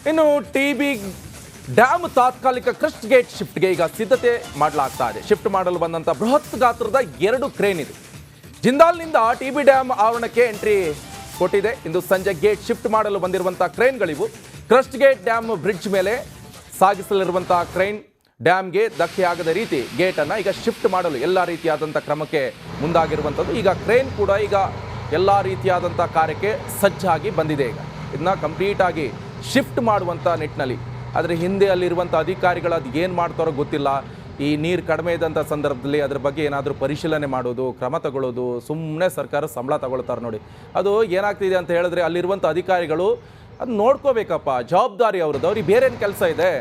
ಇನ್ನು TB dam ತಾತ್ಕಾಲಿಕ crust gate ಶಿಫ್ಟ್ಗೆ ಈಗ ಸಿದ್ಧತೆ ಮಾಡಲಾಗ್ತಾ ಇದೆ. ಶಿಫ್ಟ್ ಮಾಡಲು ಬಂದಂಥ ಬೃಹತ್ ಗಾತ್ರದ 2 ಕ್ರೇನ್ ಇದೆ. ಜಿಂದಾಲ್ನಿಂದ ಟಿಬಿ ಡ್ಯಾಮ್ ಆವರಣಕ್ಕೆ ಎಂಟ್ರಿ ಕೊಟ್ಟಿದೆ. ಇಂದು ಸಂಜೆ ಗೇಟ್ ಶಿಫ್ಟ್ ಮಾಡಲು ಬಂದಿರುವಂಥ ಕ್ರೇನ್ಗಳಿವು. ಕ್ರಸ್ಟ್ ಗೇಟ್ ಡ್ಯಾಮ್ ಬ್ರಿಡ್ಜ್ ಮೇಲೆ ಸಾಗಿಸಲಿರುವಂಥ ಕ್ರೇನ್ ಡ್ಯಾಮ್ಗೆ ಧಕ್ಕೆಯಾಗದ ರೀತಿ ಗೇಟನ್ನು ಈಗ ಶಿಫ್ಟ್ ಮಾಡಲು ಎಲ್ಲ ರೀತಿಯಾದಂಥ ಕ್ರಮಕ್ಕೆ ಮುಂದಾಗಿರುವಂಥದ್ದು. ಈಗ ಕ್ರೇನ್ ಕೂಡ ಈಗ ಎಲ್ಲ ರೀತಿಯಾದಂಥ ಕಾರ್ಯಕ್ಕೆ ಸಜ್ಜಾಗಿ ಬಂದಿದೆ. ಈಗ ಇದನ್ನ ಕಂಪ್ಲೀಟಾಗಿ ಶಿಫ್ಟ್ ಮಾಡುವಂಥ ನಿಟ್ಟಿನಲ್ಲಿ, ಆದರೆ ಹಿಂದೆ ಅಲ್ಲಿರುವಂಥ ಅಧಿಕಾರಿಗಳು ಅದು ಏನು ಮಾಡ್ತಾರೋ ಗೊತ್ತಿಲ್ಲ. ಈ ನೀರು ಕಡಿಮೆ ಇದ್ದಂಥ ಸಂದರ್ಭದಲ್ಲಿ ಅದ್ರ ಬಗ್ಗೆ ಏನಾದರೂ ಪರಿಶೀಲನೆ ಮಾಡೋದು, ಕ್ರಮ ತಗೊಳ್ಳೋದು, ಸುಮ್ಮನೆ ಸರ್ಕಾರ ಸಂಬಳ ತಗೊಳ್ತಾರೆ ನೋಡಿ. ಅದು ಏನಾಗ್ತಿದೆ ಅಂತ ಹೇಳಿದ್ರೆ ಅಲ್ಲಿರುವಂಥ ಅಧಿಕಾರಿಗಳು ಅದು ನೋಡ್ಕೋಬೇಕಪ್ಪ, ಜವಾಬ್ದಾರಿ ಅವ್ರದ್ದು. ಅವ್ರಿಗೆ ಬೇರೇನು ಕೆಲಸ ಇದೆ?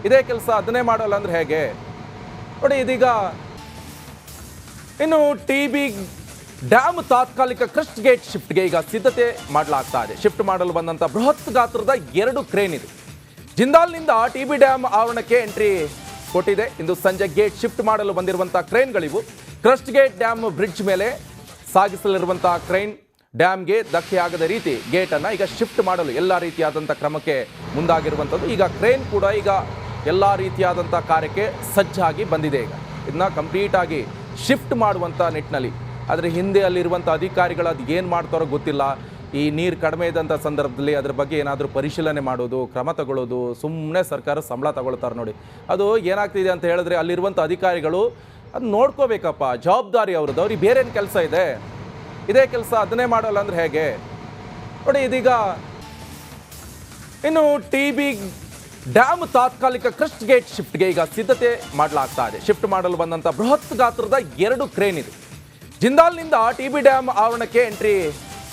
ಇದೇ ಕೆಲಸ ಅದನ್ನೇ ಮಾಡೋಲ್ಲ ಅಂದರೆ ಹೇಗೆ ನೋಡಿ. ಇದೀಗ ಇನ್ನು ಟಿಬಿ ಡ್ಯಾಮ್ ತಾತ್ಕಾಲಿಕ ಕ್ರಸ್ಟ್ ಗೇಟ್ ಶಿಫ್ಟ್ಗೆ ಈಗ ಸಿದ್ಧತೆ ಮಾಡಲಾಗ್ತಾ ಇದೆ. ಶಿಫ್ಟ್ ಮಾಡಲು ಬಂದಂಥ ಬೃಹತ್ ಗಾತ್ರದ 2 ಕ್ರೇನ್ ಇದೆ. ಜಿಂದಾಲ್ನಿಂದ ಟಿಬಿ ಡ್ಯಾಮ್ ಆವರಣಕ್ಕೆ ಎಂಟ್ರಿ ಕೊಟ್ಟಿದೆ. ಇಂದು ಸಂಜೆ ಗೇಟ್ ಶಿಫ್ಟ್ ಮಾಡಲು ಬಂದಿರುವಂಥ ಕ್ರೇನ್ಗಳಿವು. ಕ್ರಸ್ಟ್ ಗೇಟ್ ಡ್ಯಾಮ್ ಬ್ರಿಡ್ಜ್ ಮೇಲೆ ಸಾಗಿಸಲಿರುವಂಥ ಕ್ರೇನ್ ಡ್ಯಾಮ್ಗೆ ಧಕ್ಕೆಯಾಗದ ರೀತಿ ಗೇಟನ್ನು ಈಗ ಶಿಫ್ಟ್ ಮಾಡಲು ಎಲ್ಲ ರೀತಿಯಾದಂಥ ಕ್ರಮಕ್ಕೆ ಮುಂದಾಗಿರುವಂಥದ್ದು. ಈಗ ಕ್ರೇನ್ ಕೂಡ ಈಗ ಎಲ್ಲ ರೀತಿಯಾದಂಥ ಕಾರ್ಯಕ್ಕೆ ಸಜ್ಜಾಗಿ ಬಂದಿದೆ. ಈಗ ಇದನ್ನ ಕಂಪ್ಲೀಟಾಗಿ ಶಿಫ್ಟ್ ಮಾಡುವಂಥ ನಿಟ್ಟಿನಲ್ಲಿ, ಆದರೆ ಹಿಂದೆ ಅಲ್ಲಿರುವಂಥ ಅಧಿಕಾರಿಗಳು ಅದು ಏನು ಮಾಡ್ತಾರೋ ಗೊತ್ತಿಲ್ಲ. ಈ ನೀರು ಕಡಿಮೆ ಇದ್ದಂಥ ಸಂದರ್ಭದಲ್ಲಿ ಅದ್ರ ಬಗ್ಗೆ ಏನಾದರೂ ಪರಿಶೀಲನೆ ಮಾಡೋದು, ಕ್ರಮ ತಗೊಳ್ಳೋದು, ಸುಮ್ಮನೆ ಸರ್ಕಾರ ಸಂಬಳ ತಗೊಳ್ತಾರೆ ನೋಡಿ. ಅದು ಏನಾಗ್ತಿದೆ ಅಂತ ಹೇಳಿದ್ರೆ ಅಲ್ಲಿರುವಂಥ ಅಧಿಕಾರಿಗಳು ಅದು ನೋಡ್ಕೋಬೇಕಪ್ಪ, ಜವಾಬ್ದಾರಿ ಅವ್ರದ್ದು. ಅವ್ರಿಗೆ ಬೇರೇನು ಕೆಲಸ ಇದೆ? ಇದೇ ಕೆಲಸ ಅದನ್ನೇ ಮಾಡೋಲ್ಲ ಅಂದರೆ ಹೇಗೆ ನೋಡಿ. ಇದೀಗ ಇನ್ನು ಟಿಬಿ ಡ್ಯಾಮ್ ತಾತ್ಕಾಲಿಕ ಕ್ರಸ್ಟ್ ಗೇಟ್ ಶಿಫ್ಟ್ಗೆ ಈಗ ಸಿದ್ಧತೆ ಮಾಡಲಾಗ್ತಾ ಇದೆ. ಶಿಫ್ಟ್ ಮಾಡಲು ಬಂದಂಥ ಬೃಹತ್ ಗಾತ್ರದ 2 ಕ್ರೇನ್ ಇದೆ. ಜಿಂದಾಲ್ನಿಂದ ಟಿಬಿ ಡ್ಯಾಮ್ ಆವರಣಕ್ಕೆ ಎಂಟ್ರಿ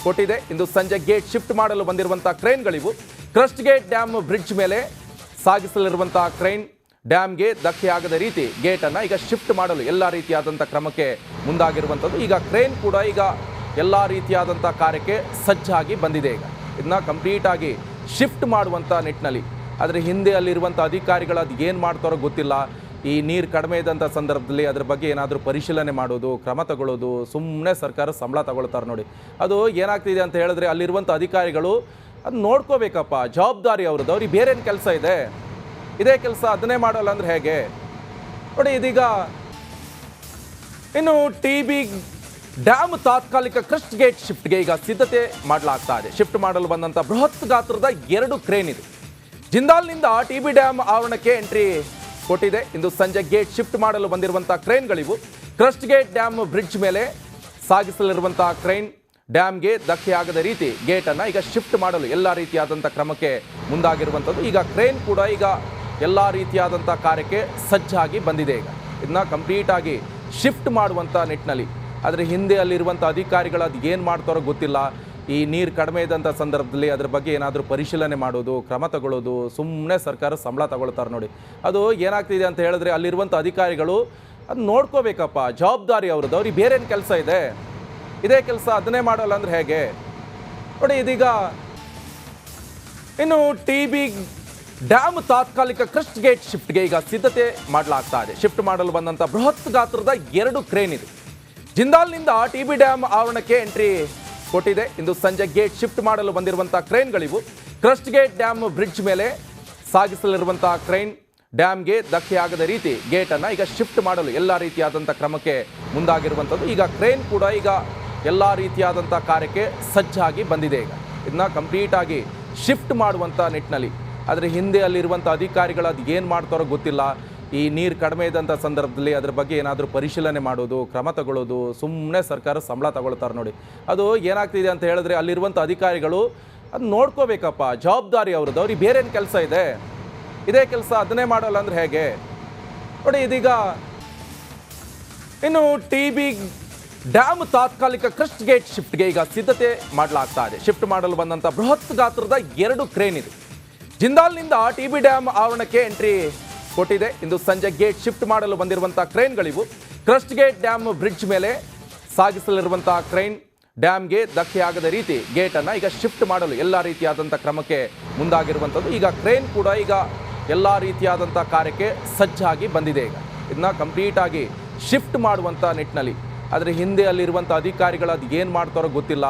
ಕೊಟ್ಟಿದೆ. ಇಂದು ಸಂಜೆ ಗೇಟ್ ಶಿಫ್ಟ್ ಮಾಡಲು ಬಂದಿರುವಂಥ ಕ್ರೇನ್ಗಳಿವು. ಕ್ರಸ್ಟ್ ಗೇಟ್ ಡ್ಯಾಮ್ ಬ್ರಿಡ್ಜ್ ಮೇಲೆ ಸಾಗಿಸಲಿರುವಂಥ ಕ್ರೇನ್ ಡ್ಯಾಮ್ಗೆ ಧಕ್ಕೆಯಾಗದ ರೀತಿ ಗೇಟನ್ನು ಈಗ ಶಿಫ್ಟ್ ಮಾಡಲು ಎಲ್ಲ ರೀತಿಯಾದಂಥ ಕ್ರಮಕ್ಕೆ ಮುಂದಾಗಿರುವಂಥದ್ದು. ಈಗ ಕ್ರೇನ್ ಕೂಡ ಈಗ ಎಲ್ಲ ರೀತಿಯಾದಂಥ ಕಾರ್ಯಕ್ಕೆ ಸಜ್ಜಾಗಿ ಬಂದಿದೆ. ಈಗ ಇದನ್ನ ಕಂಪ್ಲೀಟಾಗಿ ಶಿಫ್ಟ್ ಮಾಡುವಂಥ ನಿಟ್ಟಿನಲ್ಲಿ, ಆದರೆ ಹಿಂದೆ ಅಲ್ಲಿರುವಂಥ ಅಧಿಕಾರಿಗಳು ಅದು ಏನು ಮಾಡ್ತಾರೋ ಗೊತ್ತಿಲ್ಲ. ಈ ನೀರು ಕಡಿಮೆ ಇದ್ದಂಥ ಸಂದರ್ಭದಲ್ಲಿ ಅದ್ರ ಬಗ್ಗೆ ಏನಾದರೂ ಪರಿಶೀಲನೆ ಮಾಡೋದು, ಕ್ರಮ ತಗೊಳ್ಳೋದು, ಸುಮ್ಮನೆ ಸರ್ಕಾರ ಸಂಬಳ ತಗೊಳ್ತಾರೆ ನೋಡಿ. ಅದು ಏನಾಗ್ತಿದೆ ಅಂತ ಹೇಳಿದ್ರೆ ಅಲ್ಲಿರುವಂಥ ಅಧಿಕಾರಿಗಳು ಅದು ನೋಡ್ಕೋಬೇಕಪ್ಪ, ಜವಾಬ್ದಾರಿ ಅವ್ರದ್ದು. ಅವ್ರಿಗೆ ಬೇರೇನು ಕೆಲಸ ಇದೆ? ಇದೇ ಕೆಲಸ ಅದನ್ನೇ ಮಾಡೋಲ್ಲ ಅಂದರೆ ಹೇಗೆ ನೋಡಿ. ಇದೀಗ ಇನ್ನು ಟಿಬಿ ಡ್ಯಾಮ್ ತಾತ್ಕಾಲಿಕ ಕ್ರಸ್ಟ್ ಗೇಟ್ ಶಿಫ್ಟ್ಗೆ ಈಗ ಸಿದ್ಧತೆ ಮಾಡಲಾಗ್ತಾ ಇದೆ. ಶಿಫ್ಟ್ ಮಾಡಲು ಬಂದಂಥ ಬೃಹತ್ ಗಾತ್ರದ 2 ಕ್ರೇನ್ ಇದೆ. ಜಿಂದಾಲ್ನಿಂದ ಟಿಬಿ ಡ್ಯಾಮ್ ಆವರಣಕ್ಕೆ ಎಂಟ್ರಿ ಕೊಟ್ಟಿದೆ. ಇಂದು ಸಂಜೆ ಗೇಟ್ ಶಿಫ್ಟ್ ಮಾಡಲು ಬಂದಿರುವಂಥ ಕ್ರೇನ್ಗಳಿವು. ಕ್ರಸ್ಟ್ ಗೇಟ್ ಡ್ಯಾಮ್ ಬ್ರಿಡ್ಜ್ ಮೇಲೆ ಸಾಗಿಸಲಿರುವಂಥ ಕ್ರೇನ್ ಡ್ಯಾಮ್ಗೆ ಧಕ್ಕೆಯಾಗದ ರೀತಿ ಗೇಟನ್ನು ಈಗ ಶಿಫ್ಟ್ ಮಾಡಲು ಎಲ್ಲ ರೀತಿಯಾದಂಥ ಕ್ರಮಕ್ಕೆ ಮುಂದಾಗಿರುವಂಥದ್ದು. ಈಗ ಕ್ರೇನ್ ಕೂಡ ಈಗ ಎಲ್ಲ ರೀತಿಯಾದಂಥ ಕಾರ್ಯಕ್ಕೆ ಸಜ್ಜಾಗಿ ಬಂದಿದೆ. ಈಗ ಇದನ್ನ ಕಂಪ್ಲೀಟಾಗಿ ಶಿಫ್ಟ್ ಮಾಡುವಂಥ ನಿಟ್ಟಿನಲ್ಲಿ, ಆದರೆ ಹಿಂದೆ ಅಲ್ಲಿರುವಂಥ ಅಧಿಕಾರಿಗಳು ಅದು ಏನು ಮಾಡ್ತಾರೋ ಗೊತ್ತಿಲ್ಲ. ಈ ನೀರು ಕಡಿಮೆ ಇದ್ದಂಥ ಸಂದರ್ಭದಲ್ಲಿ ಅದ್ರ ಬಗ್ಗೆ ಏನಾದರೂ ಪರಿಶೀಲನೆ ಮಾಡೋದು, ಕ್ರಮ ತಗೊಳ್ಳೋದು, ಸುಮ್ಮನೆ ಸರ್ಕಾರ ಸಂಬಳ ತಗೊಳ್ತಾರೆ ನೋಡಿ. ಅದು ಏನಾಗ್ತಿದೆ ಅಂತ ಹೇಳಿದ್ರೆ ಅಲ್ಲಿರುವಂಥ ಅಧಿಕಾರಿಗಳು ಅದು ನೋಡ್ಕೋಬೇಕಪ್ಪ, ಜವಾಬ್ದಾರಿ ಅವ್ರದ್ದು. ಅವ್ರಿಗೆ ಬೇರೇನು ಕೆಲಸ ಇದೆ? ಇದೇ ಕೆಲಸ ಅದನ್ನೇ ಮಾಡೋಲ್ಲ ಅಂದರೆ ಹೇಗೆ ನೋಡಿ. ಇದೀಗ ಇನ್ನು ಟಿಬಿ ಡ್ಯಾಮ್ ತಾತ್ಕಾಲಿಕ ಕ್ರಸ್ಟ್ ಗೇಟ್ ಶಿಫ್ಟ್ಗೆ ಈಗ ಸಿದ್ಧತೆ ಮಾಡಲಾಗ್ತಾ ಇದೆ. ಶಿಫ್ಟ್ ಮಾಡಲು ಬಂದಂಥ ಬೃಹತ್ ಗಾತ್ರದ 2 ಕ್ರೇನ್ ಇದೆ. ಜಿಂದಾಲ್ನಿಂದ ಟಿಬಿ ಡ್ಯಾಮ್ ಆವರಣಕ್ಕೆ ಎಂಟ್ರಿ ಕೊಟ್ಟಿದೆ. ಇಂದು ಸಂಜೆ ಗೇಟ್ ಶಿಫ್ಟ್ ಮಾಡಲು ಬಂದಿರುವಂಥ ಕ್ರೇನ್ಗಳಿವು. ಕ್ರಸ್ಟ್ ಗೇಟ್ ಡ್ಯಾಮ್ ಬ್ರಿಡ್ಜ್ ಮೇಲೆ ಸಾಗಿಸಲಿರುವಂಥ ಕ್ರೇನ್ ಡ್ಯಾಮ್ಗೆ ಧಕ್ಕೆಯಾಗದ ರೀತಿ ಗೇಟನ್ನು ಈಗ ಶಿಫ್ಟ್ ಮಾಡಲು ಎಲ್ಲ ರೀತಿಯಾದಂಥ ಕ್ರಮಕ್ಕೆ ಮುಂದಾಗಿರುವಂಥದ್ದು. ಈಗ ಕ್ರೇನ್ ಕೂಡ ಈಗ ಎಲ್ಲ ರೀತಿಯಾದಂಥ ಕಾರ್ಯಕ್ಕೆ ಸಜ್ಜಾಗಿ ಬಂದಿದೆ. ಈಗ ಇದನ್ನ ಕಂಪ್ಲೀಟಾಗಿ ಶಿಫ್ಟ್ ಮಾಡುವಂಥ ನಿಟ್ಟಿನಲ್ಲಿ, ಆದರೆ ಹಿಂದೆ ಅಲ್ಲಿರುವಂಥ ಅಧಿಕಾರಿಗಳು ಅದು ಏನು ಮಾಡ್ತಾರೋ ಗೊತ್ತಿಲ್ಲ. ಈ ನೀರು ಕಡಿಮೆ ಇದ್ದಂಥ ಸಂದರ್ಭದಲ್ಲಿ ಅದ್ರ ಬಗ್ಗೆ ಏನಾದರೂ ಪರಿಶೀಲನೆ ಮಾಡೋದು, ಕ್ರಮ ತಗೊಳ್ಳೋದು, ಸುಮ್ಮನೆ ಸರ್ಕಾರ ಸಂಬಳ ತಗೊಳ್ತಾರೆ ನೋಡಿ. ಅದು ಏನಾಗ್ತಿದೆ ಅಂತ ಹೇಳಿದ್ರೆ ಅಲ್ಲಿರುವಂಥ ಅಧಿಕಾರಿಗಳು ಅದು ನೋಡ್ಕೋಬೇಕಪ್ಪ, ಜವಾಬ್ದಾರಿ ಅವ್ರದ್ದು. ಅವ್ರಿಗೆ ಬೇರೇನು ಕೆಲಸ ಇದೆ? ಇದೇ ಕೆಲಸ ಅದನ್ನೇ ಮಾಡೋಲ್ಲ ಅಂದರೆ ಹೇಗೆ ನೋಡಿ. ಇದೀಗ ಇನ್ನು ಟಿಬಿ ಡ್ಯಾಮ್ ತಾತ್ಕಾಲಿಕ ಕ್ರಸ್ಟ್ ಗೇಟ್ ಶಿಫ್ಟ್ಗೆ ಈಗ ಸಿದ್ಧತೆ ಮಾಡಲಾಗ್ತಾ ಇದೆ. ಶಿಫ್ಟ್ ಮಾಡಲು ಬಂದಂಥ ಬೃಹತ್ ಗಾತ್ರದ 2 ಕ್ರೇನ್ ಇದೆ. ಜಿಂದಾಲ್ನಿಂದ ಟಿಬಿ ಡ್ಯಾಮ್ ಆವರಣಕ್ಕೆ ಎಂಟ್ರಿ ಕೊಟ್ಟಿದೆ. ಇಂದು ಸಂಜೆ ಗೇಟ್ ಶಿಫ್ಟ್ ಮಾಡಲು ಬಂದಿರುವಂಥ ಕ್ರೇನ್ಗಳಿವು. ಕ್ರಸ್ಟ್ ಗೇಟ್ ಡ್ಯಾಮ್ ಬ್ರಿಡ್ಜ್ ಮೇಲೆ ಸಾಗಿಸಲಿರುವಂಥ ಕ್ರೇನ್ ಡ್ಯಾಮ್ಗೆ ಧಕ್ಕೆಯಾಗದ ರೀತಿ ಗೇಟನ್ನು ಈಗ ಶಿಫ್ಟ್ ಮಾಡಲು ಎಲ್ಲ ರೀತಿಯಾದಂಥ ಕ್ರಮಕ್ಕೆ ಮುಂದಾಗಿರುವಂಥದ್ದು. ಈಗ ಕ್ರೇನ್ ಕೂಡ ಈಗ ಎಲ್ಲ ರೀತಿಯಾದಂಥ ಕಾರ್ಯಕ್ಕೆ ಸಜ್ಜಾಗಿ ಬಂದಿದೆ. ಈಗ ಇದನ್ನ ಕಂಪ್ಲೀಟಾಗಿ ಶಿಫ್ಟ್ ಮಾಡುವಂಥ ನಿಟ್ಟಿನಲ್ಲಿ, ಆದರೆ ಹಿಂದೆ ಅಲ್ಲಿರುವಂಥ ಅಧಿಕಾರಿಗಳು ಅದು ಏನು ಮಾಡ್ತಾರೋ ಗೊತ್ತಿಲ್ಲ.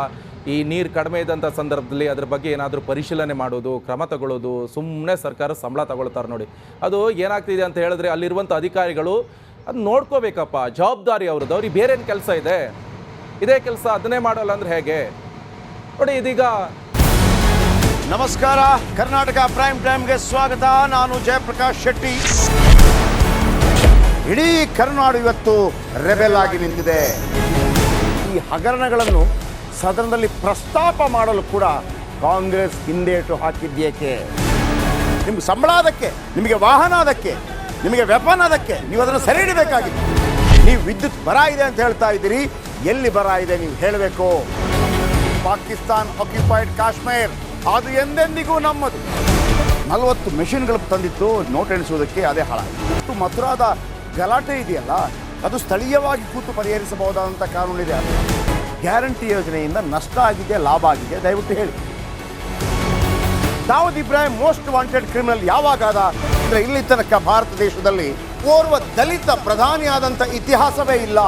ಈ ನೀರು ಕಡಿಮೆ ಇದ್ದಂಥ ಸಂದರ್ಭದಲ್ಲಿ ಅದ್ರ ಬಗ್ಗೆ ಏನಾದರೂ ಪರಿಶೀಲನೆ ಮಾಡೋದು, ಕ್ರಮ ತಗೊಳ್ಳೋದು, ಸುಮ್ಮನೆ ಸರ್ಕಾರ ಸಂಬಳ ತಗೊಳ್ತಾರೆ ನೋಡಿ. ಅದು ಏನಾಗ್ತಿದೆ ಅಂತ ಹೇಳಿದ್ರೆ ಅಲ್ಲಿರುವಂಥ ಅಧಿಕಾರಿಗಳು ಅದು ನೋಡ್ಕೋಬೇಕಪ್ಪ, ಜವಾಬ್ದಾರಿ ಅವ್ರದ್ದು. ಅವ್ರಿಗೆ ಬೇರೇನು ಕೆಲಸ ಇದೆ? ಇದೇ ಕೆಲಸ ಅದನ್ನೇ ಮಾಡೋಲ್ಲ ಅಂದರೆ ಹೇಗೆ ನೋಡಿ. ಇದೀಗ ನಮಸ್ಕಾರ, ಕರ್ನಾಟಕ ಪ್ರೈಮ್ ಟೈಮ್ಗೆ ಸ್ವಾಗತ. ನಾನು ಜಯಪ್ರಕಾಶ್ ಶೆಟ್ಟಿ. ಇಡೀ ಕರ್ನಾಡು ಇವತ್ತು ರೆಬೆಲ್ ಆಗಿ ನಿಂತಿದೆ. ಈ ಹಗರಣಗಳನ್ನು ಸದನದಲ್ಲಿ ಪ್ರಸ್ತಾಪ ಮಾಡಲು ಕೂಡ ಕಾಂಗ್ರೆಸ್ ಹಿಂದೇಟು ಹಾಕಿದ್ದೇಕೆ? ನಿಮ್ಗೆ ಸಂಬಳ ಅದಕ್ಕೆ, ನಿಮಗೆ ವಾಹನ ಅದಕ್ಕೆ, ನಿಮಗೆ ವೆಪನ್ ಅದಕ್ಕೆ, ನೀವು ಅದನ್ನು ಸೆರೆ ಹಿಡಿಬೇಕಾಗಿದೆ. ನೀವು ವಿದ್ಯುತ್ ಬರ ಇದೆ ಅಂತ ಹೇಳ್ತಾ ಇದ್ದೀರಿ, ಎಲ್ಲಿ ಬರ ಇದೆ ನೀವು ಹೇಳಬೇಕು. ಪಾಕಿಸ್ತಾನ್ ಆಕ್ಯುಪೈಡ್ ಕಾಶ್ಮೀರ್ ಅದು ಎಂದೆಂದಿಗೂ ನಮ್ಮದು. 40 ಮೆಷಿನ್ಗಳು ತಂದಿತ್ತು ನೋಟ್ ಎಣಿಸುವುದಕ್ಕೆ, ಅದೇ ಹಾಳಾಯಿತು. ಮಥುರಾದ ಗಲಾಟೆ ಇದೆಯಲ್ಲ, ಅದು ಸ್ಥಳೀಯವಾಗಿ ಕೂತು ಪರಿಹರಿಸಬಹುದಾದಂಥ ಕಾನೂನಿದೆ. ಗ್ಯಾರಂಟಿ ಯೋಜನೆಯಿಂದ ನಷ್ಟ ಆಗಿದೆ, ಲಾಭ ಆಗಿದೆ, ದಯವಿಟ್ಟು ಹೇಳಿ. Dawood Ibrahim most wanted criminal ಯಾವಾಗಾದ ಅಂದರೆ ಇಲ್ಲಿ ತನಕ ಭಾರತ ದೇಶದಲ್ಲಿ ಓರ್ವ ದಲಿತ ಪ್ರಧಾನಿಯಾದಂಥ ಇತಿಹಾಸವೇ ಇಲ್ಲ.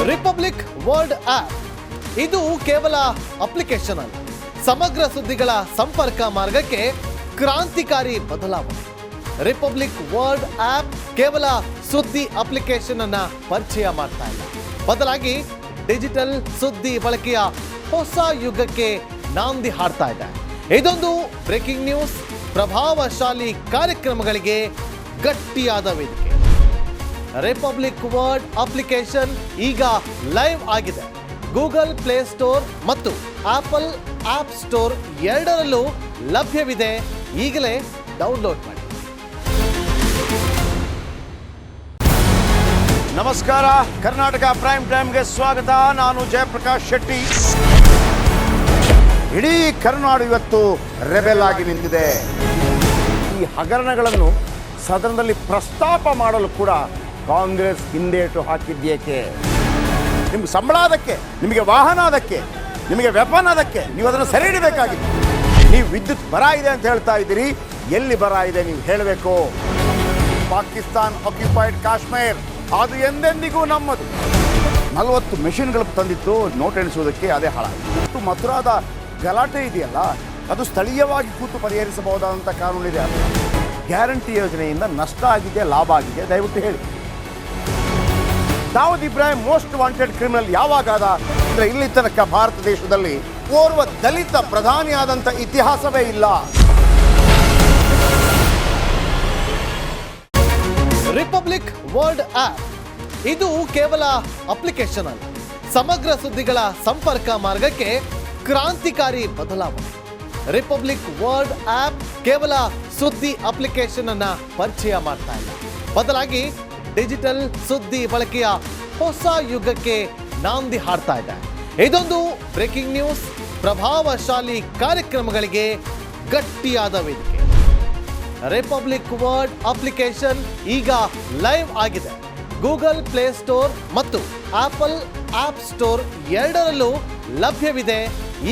ರಿಪಬ್ಲಿಕ್ ವರ್ಲ್ಡ್ ಆಪ್ ಇದು ಕೇವಲ ಅಪ್ಲಿಕೇಶನ್ ಅಲ್ಲ, ಸಮಗ್ರ ಸುದ್ದಿಗಳ ಸಂಪರ್ಕ ಮಾರ್ಗಕ್ಕೆ ಕ್ರಾಂತಿಕಾರಿ ಬದಲಾವಣೆ. ರಿಪಬ್ಲಿಕ್ ವರ್ಲ್ಡ್ ಆಪ್ ಕೇವಲ ಸುದ್ದಿ ಅಪ್ಲಿಕೇಶನ್ ಅನ್ನ ಪರಿಚಯ ಮಾಡ್ತಾ ಇಲ್ಲ, ಬದಲಾಗಿ ಡಿಜಿಟಲ್ ಸುದ್ದಿ ಬಳಕೆಯ ಹೊಸ ಯುಗಕ್ಕೆ ನಾಂದಿ ಹಾಡ್ತಾ ಇದೆ. ಇದೊಂದು ಬ್ರೇಕಿಂಗ್ ನ್ಯೂಸ್, ಪ್ರಭಾವಶಾಲಿ ಕಾರ್ಯಕ್ರಮಗಳಿಗೆ ಗಟ್ಟಿಯಾದ ವೇದಿಕೆ. ರಿಪಬ್ಲಿಕ್ ವರ್ಲ್ಡ್ ಅಪ್ಲಿಕೇಶನ್ ಈಗ ಲೈವ್ ಆಗಿದೆ. ಗೂಗಲ್ ಪ್ಲೇ ಸ್ಟೋರ್ ಮತ್ತು ಆಪಲ್ ಆಪ್ ಸ್ಟೋರ್ ಎರಡರಲ್ಲೂ ಲಭ್ಯವಿದೆ. ಈಗಲೇ ಡೌನ್ಲೋಡ್ ಮಾಡಿ. ನಮಸ್ಕಾರ, ಕರ್ನಾಟಕ ಪ್ರೈಮ್ ಟೈಮ್ಗೆ ಸ್ವಾಗತ. ನಾನು ಜಯಪ್ರಕಾಶ್ ಶೆಟ್ಟಿ. ಇಡೀ ಕರ್ನಾಡು ಇವತ್ತು ರೆಬೆಲ್ ಆಗಿ ನಿಂತಿದೆ. ಈ ಹಗರಣಗಳನ್ನು ಸದನದಲ್ಲಿ ಪ್ರಸ್ತಾಪ ಮಾಡಲು ಕೂಡ ಕಾಂಗ್ರೆಸ್ ಹಿಂದೇಟು ಹಾಕಿದ್ದೇಕೆ? ನಿಮ್ಗೆ ಸಂಬಳ ಅದಕ್ಕೆ, ನಿಮಗೆ ವಾಹನ ಅದಕ್ಕೆ, ನಿಮಗೆ ವೆಪನ್ ಅದಕ್ಕೆ, ನೀವು ಅದನ್ನು ಸೆರೆ ಹಿಡಿಬೇಕಾಗಿದೆ. ನೀವು ವಿದ್ಯುತ್ ಬರ ಇದೆ ಅಂತ ಹೇಳ್ತಾ ಇದ್ದೀರಿ, ಎಲ್ಲಿ ಬರ ಇದೆ ನೀವು ಹೇಳಬೇಕು. ಪಾಕಿಸ್ತಾನ್ ಆಕ್ಯುಪೈಡ್ ಕಾಶ್ಮೀರ್ ಅದು ಎಂದೆಂದಿಗೂ ನಮ್ಮದು. 40 ಮೆಷಿನ್ಗಳು ತಂದಿತ್ತು ನೋಟ್ ಎಣಿಸುವುದಕ್ಕೆ, ಅದೇ ಹಾಳಾಯಿತು. ಮಥುರಾದ ಗಲಾಟೆ ಇದೆಯಲ್ಲ, ಅದು ಸ್ಥಳೀಯವಾಗಿ ಕೂತು ಪರಿಹರಿಸಬಹುದಾದಂಥ ಕಾನೂನಿದೆ. ಗ್ಯಾರಂಟಿ ಯೋಜನೆಯಿಂದ ನಷ್ಟ ಆಗಿದೆ, ಲಾಭ ಆಗಿದೆ, ದಯವಿಟ್ಟು ಹೇಳಿ. Dawood Ibrahim most wanted criminal ಯಾವಾಗಾದ ಅಂದರೆ ಇಲ್ಲಿ ತನಕ ಭಾರತ ದೇಶದಲ್ಲಿ ಓರ್ವ ದಲಿತ ಪ್ರಧಾನಿಯಾದಂಥ ಇತಿಹಾಸವೇ ಇಲ್ಲ. ರಿಪಬ್ಲಿಕ್ ವರ್ಲ್ಡ್ ಆಪ್ ಇದು ಕೇವಲ ಅಪ್ಲಿಕೇಶನ್ ಅಲ್ಲ, ಸಮಗ್ರ ಸುದ್ದಿಗಳ ಸಂಪರ್ಕ ಮಾರ್ಗಕ್ಕೆ ಕ್ರಾಂತಿಕಾರಿ ಬದಲಾವಣೆ. ರಿಪಬ್ಲಿಕ್ ವರ್ಲ್ಡ್ ಆಪ್ ಕೇವಲ ಸುದ್ದಿ ಅಪ್ಲಿಕೇಶನ್ ಅನ್ನ ಪರಿಚಯ ಮಾಡ್ತಾ ಇಲ್ಲ, ಬದಲಾಗಿ ಡಿಜಿಟಲ್ ಸುದ್ದಿ ಬಳಕೆಯ ಹೊಸ ಯುಗಕ್ಕೆ ನಾಂದಿ ಹಾಡ್ತಾ ಇದೆ. ಇದೊಂದು ಬ್ರೇಕಿಂಗ್ ನ್ಯೂಸ್, ಪ್ರಭಾವಶಾಲಿ ಕಾರ್ಯಕ್ರಮಗಳಿಗೆ ಗಟ್ಟಿಯಾದ ವೇದಿಕೆ. ರಿಪಬ್ಲಿಕ್ ವರ್ಲ್ಡ್ ಅಪ್ಲಿಕೇಶನ್ ಈಗ ಲೈವ್ ಆಗಿದೆ. ಗೂಗಲ್ ಪ್ಲೇ ಸ್ಟೋರ್ ಮತ್ತು ಆಪಲ್ ಆಪ್ ಸ್ಟೋರ್ ಎರಡರಲ್ಲೂ ಲಭ್ಯವಿದೆ.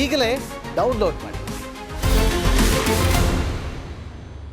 ಈಗಲೇ ಡೌನ್ಲೋಡ್ ಮಾಡಿ.